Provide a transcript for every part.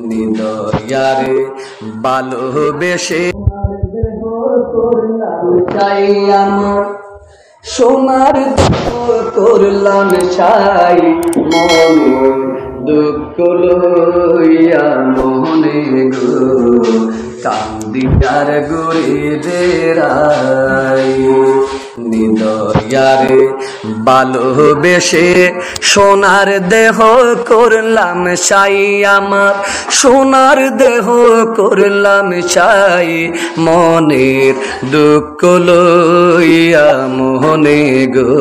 নিদয়ারে ভালোবেসে চাই আমার সোনার করলাম চাই মনে দুঃখ লইয়া মনে গো কান্দিয়ার গরিবেরাই নিদয়ারে ভালোবেসে সোনার দেহ করলাম চাই আমার সোনার দেহ করলাম চাই মনের দুঃখ লইয়া মনে গো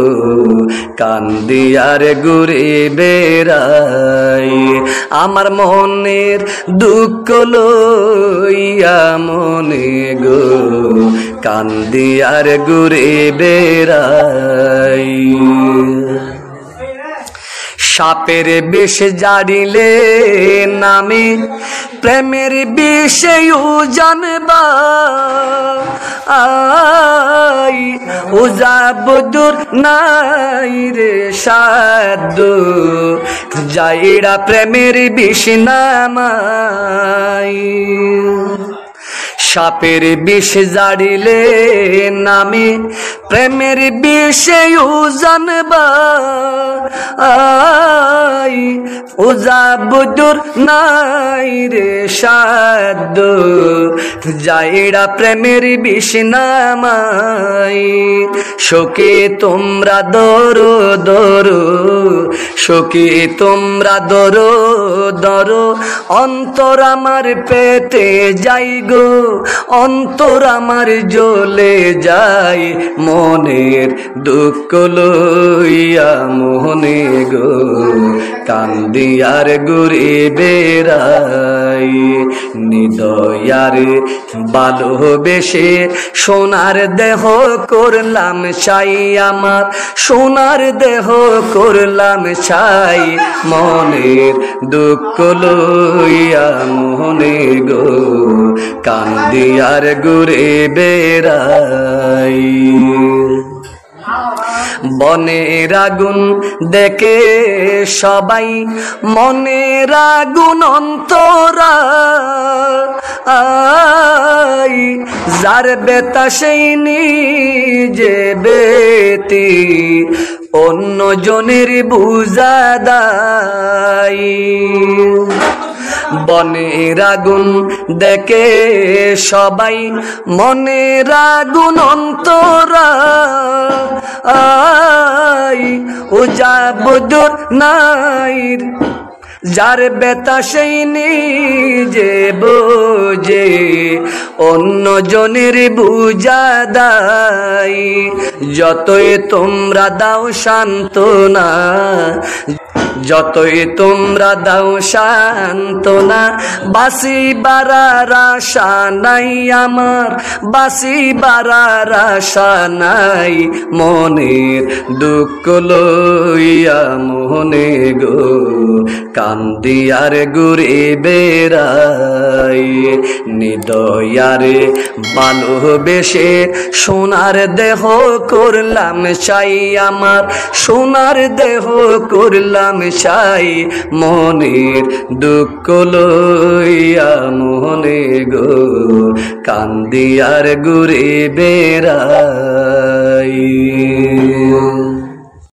কান্দিয়ার গরিবেরাই আমার মনের দুঃখ লইয়া মনে গো কান্দিয়ার গরিবেরাই সাপের বিষ জাড়িলে নামে প্রেমের বিষে জানবা আই উজা বদুর নাই রে সাধ্য যাইরা প্রেমের বিষ নামাই সাপের বিষ জাড়িলে নামে প্রেমের বিষে জানবা আই উজা বুদুর নাই রে সাধ্য যাইরা প্রেমের বিষ নামাই শোকে তোমরা দরো দরো শোকে তোমরা দরো দরো অন্তর আমার পেটে যাই গো অন্তর আমার জ্বলে যায় মনের দুঃখ লইয়া মনে গো কান্দিয়ার গরিবেরাই নিদয়ারে ভালোবেসে সোনার দেহ করলাম চাই আমার সোনার দেহ করলাম চাই মনের দুঃখ লইয়া মনে গো কান্দিয়ার গরিবেরাই বনের আগুন দেখে সবাই মনের আগুন অন্তরা আই যার বেতা সেই নিজে বেতি অন্য জনের বুঝা দাই বনের আগুন দেখে সবাই মনের আগুন অন্তরা আই উজা বদুর নাই যার বেতা সেই নিজে বোঝে অন্য জনের বুঝা দাই যতই তোমরা দাও সান্ত্বনা যতই তোমরা দাও সান্ত্বনা বাঁচিবার আশা নাই আমার বাঁচিবার আশা নাই মনের দুঃখ লইয়া মনে গো কান্দিয়ার গরিবেরাই নিদয়ারে ভালোবেসে সোনার দেহ করলাম চাই আমার সোনার দেহ করলাম চাই মনের দুঃখ লইয়া মনে গো কান্দিয়ার গরিবেরাই